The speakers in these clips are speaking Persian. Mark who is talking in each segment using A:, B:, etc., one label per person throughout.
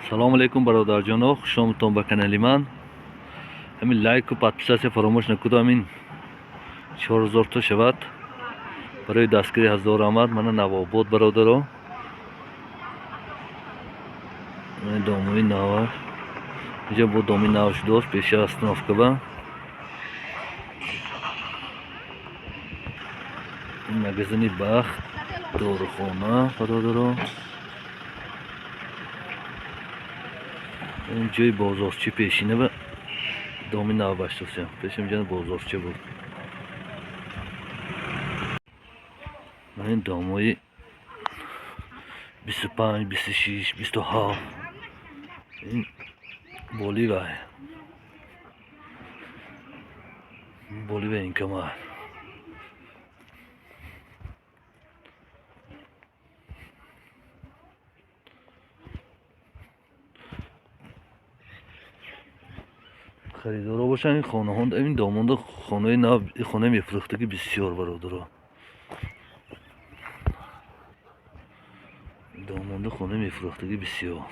A: салому алейкум бародарҷоно, хушомадтон ба канали ман. Ҳамин лайку подписатсия фаромӯш накунед, ҳамин 4000 то шавад барои дастгирии ҳаздор омад. Мана Навобод бародаро, ман домои нава инҷа бо доми нав шудааст, пеши остановкаба. ин магазини Бахт дорухона бародаро. ин ҷои бозорчи пешина ба доми нав баштосем. Пешам ҷои бозорча буд. ин домои 25, 26, 27. ин боливай. Боливай инкамар. خریدارا باشن این خانه ها، این دامنده خانه نو، این خانه میفروختگی بسیار برادرها. دامنده خانه میفروختگی بسیار.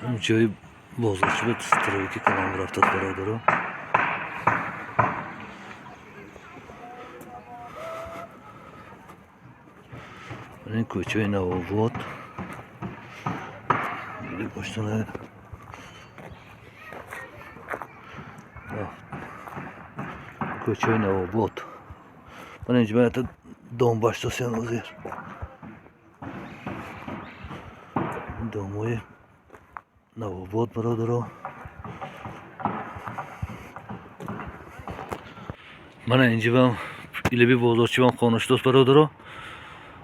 A: این جای بازارچی به استرایکی کنم رفتد برادرها. این کوچه نواباد دیگه پشتانه کوچه نواباد. من اینجا باید دام باشتاسیان وزیر داموی نواباد برادرها. من اینجا بام ایلی بازارچی بام خانشتاست برادرها.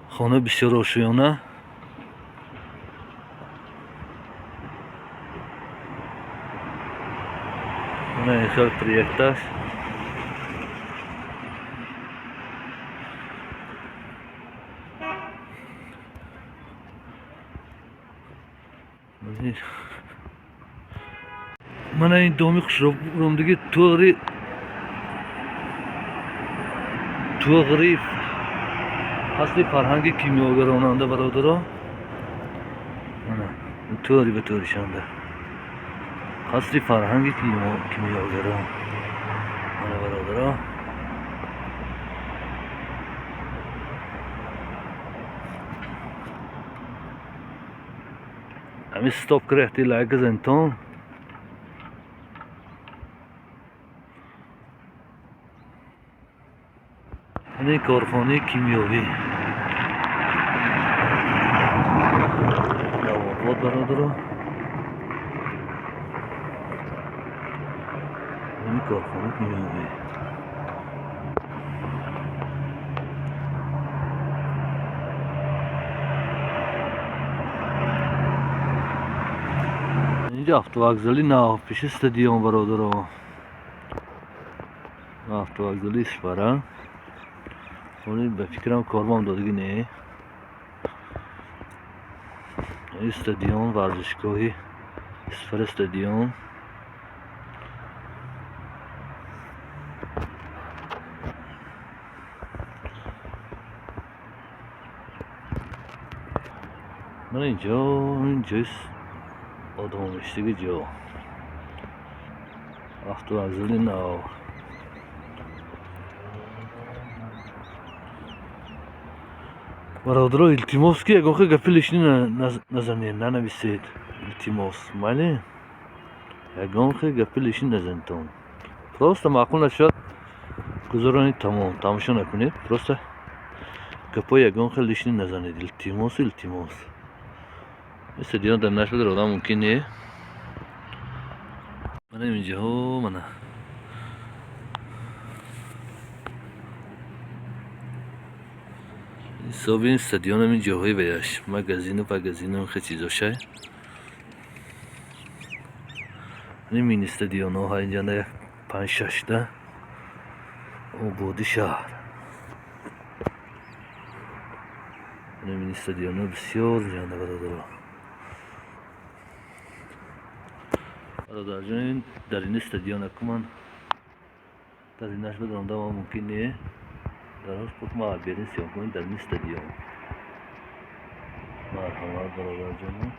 A: خانه بسیار آشیانه. من این خیلی پریکت است. من این دامی خوش رو دیگه تو غریب اصلی فرهنگی کیمیاگراننده برادرها. طوری به طوری شنده اصلی فرهنگی کیمیاگران برادرها. همین استاپ کرهتی لایک زنتان. این کارخانه کیمیاوی نواباد برادرها. این کارخانه کیمیاوی اینجا автовокзали نو پیش استادیوم برادرها. автовокзали Исфара. اون به فکرم کارمام دادگی نه. استادیوم ورزشگاهی Исфара استادیوم. من اینجا آدم میشتگی جا автовокзали نو. برادرها التماس که یگان خیلی گفی لشنی نزنید، ننویسید التماس. مالی یگان خیلی گفی لشنی نزنید. پروسته معقول نشد گذارانید تماشا نکنید. پروسته گفای یگان خیلی لشنی نزنید. التماس استادیوم در نشد رادم ممکن نیه. من اینجا ها منه حساب این استادیوم همین جاهای بیاش مگزین هم خیلی چیزا شه. این مین استادیوم ها اینجا نه 5-6 تا آبادی شهر. این مین استادیوم ها بسیار جانده برادرها. برادر جان در این استادیوم من در این نشبه در ما ممکن نیه در هاش ما برین سیام کنیم در نیست دیو مرحمت برادر جمعه